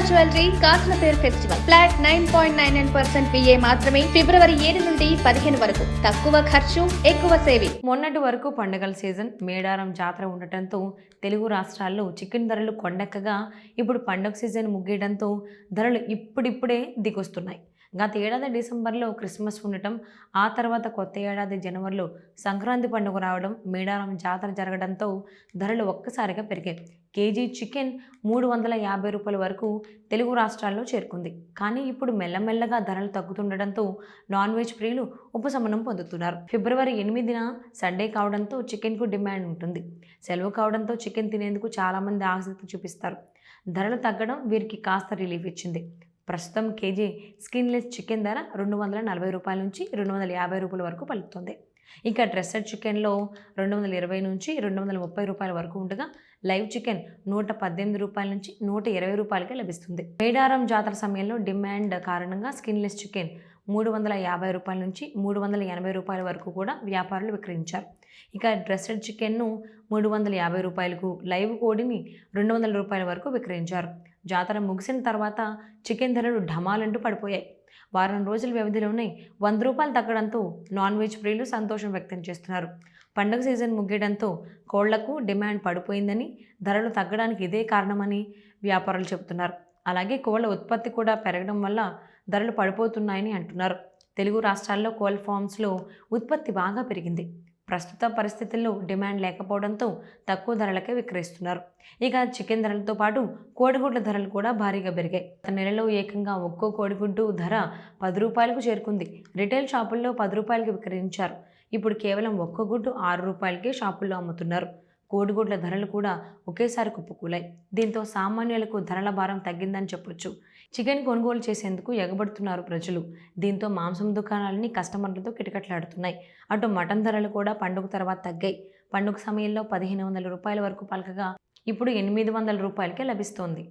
Jewellery కాసులపేరు festival flat 9.99% VA మాత్రమే ఫిబ్రవరి 7 నుండి 15 వరకు. తక్కువ ఖర్చు ఎక్కువ సేవింగ్. మొన్నటి వరకు పండుగల సీజన్ మేడారం జాతర ఉండటంతో తెలుగు రాష్ట్రాల్లో చికెన్ ధరలు కొండెక్కగా ఇప్పుడు పండుగ సీజన్ ముగియడంతో ధరలు ఇప్పుడిప్పుడే దిగొస్తున్నాయి. గత ఏడాది డిసెంబర్లో క్రిస్మస్ ఉండటం, ఆ తర్వాత కొత్త ఏడాది జనవరిలో సంక్రాంతి పండుగ రావడం, మేడారం జాతర జరగడంతో ధరలు ఒక్కసారిగా పెరిగాయి. కేజీ చికెన్ 350 రూపాయల వరకు తెలుగు రాష్ట్రాల్లో చేరుకుంది. కానీ ఇప్పుడు మెల్లమెల్లగా ధరలు తగ్గుతుండటంతో నాన్ వెజ్ ప్రియులు ఉపశమనం పొందుతున్నారు. ఫిబ్రవరి 8న సండే కావడంతో చికెన్కు డిమాండ్ ఉంటుంది. సెలవు కావడంతో చికెన్ తినేందుకు చాలామంది ఆసక్తి చూపిస్తారు. ధరలు తగ్గడం వీరికి కాస్త రిలీఫ్ ఇచ్చింది. ప్రస్తుతం కేజీ స్కిన్లెస్ చికెన్ ధర 240 రూపాయల నుంచి 250 రూపాయల వరకు పలుకుతుంది. ఇక డ్రెస్సెడ్ చికెన్లో 220 నుంచి 230 రూపాయల వరకు ఉండగా లైవ్ చికెన్ 118 రూపాయల నుంచి 120 రూపాయలకే లభిస్తుంది. మేడారం జాతర సమయంలో డిమాండ్ కారణంగా స్కిన్లెస్ చికెన్ 350 రూపాయల నుంచి 380 రూపాయల వరకు కూడా వ్యాపారులు విక్రయించారు. ఇక డ్రెస్సెడ్ చికెన్ను 350 రూపాయలకు, లైవ్ కోడిని 200 రూపాయల వరకు విక్రయించారు. జాతర ముగిసిన తర్వాత చికెన్ ధరలు ఢమాలంటూ పడిపోయాయి. వారం రోజుల వ్యవధిలోనే 100 రూపాయలు తగ్గడంతో నాన్ వెజ్ ప్రియులు సంతోషం వ్యక్తం చేస్తున్నారు. పండుగ సీజన్ ముగియడంతో కోళ్లకు డిమాండ్ పడిపోయిందని, ధరలు తగ్గడానికి ఇదే కారణమని వ్యాపారులు చెబుతున్నారు. అలాగే కోళ్ల ఉత్పత్తి కూడా పెరగడం వల్ల ధరలు పడిపోతున్నాయని అంటున్నారు. తెలుగు రాష్ట్రాల్లో కోళ్ల ఫామ్స్లో ఉత్పత్తి బాగా పెరిగింది. ప్రస్తుత పరిస్థితుల్లో డిమాండ్ లేకపోవడంతో తక్కువ ధరలకే విక్రయిస్తున్నారు. ఇక చికెన్ ధరలతో పాటు కోడిగుడ్ల ధరలు కూడా భారీగా పెరిగాయి. గత నెలలో ఏకంగా ఒక్కో కోడిగుడ్డు ధర 10 రూపాయలకు చేరుకుంది. రిటైల్ షాపుల్లో 10 రూపాయలకి విక్రయించారు. ఇప్పుడు కేవలం ఒక్కో గుడ్డు 6 రూపాయలకే షాపుల్లో అమ్ముతున్నారు. కోడిగుడ్ల ధరలు కూడా ఒకేసారి కుప్పకూలాయి. దీంతో సామాన్యులకు ధరల భారం తగ్గిందని చెప్పొచ్చు. చికెన్ కొనుగోలు చేసేందుకు ఎగబడుతున్నారు ప్రజలు. దీంతో మాంసం దుకాణాలన్నీ కస్టమర్లతో కిటకిటలాడుతున్నాయి. అటు మటన్ ధరలు కూడా పండుగ తర్వాత తగ్గాయి. పండుగ సమయంలో 1500 రూపాయల వరకు పలకగా ఇప్పుడు 800 రూపాయలకే లభిస్తోంది.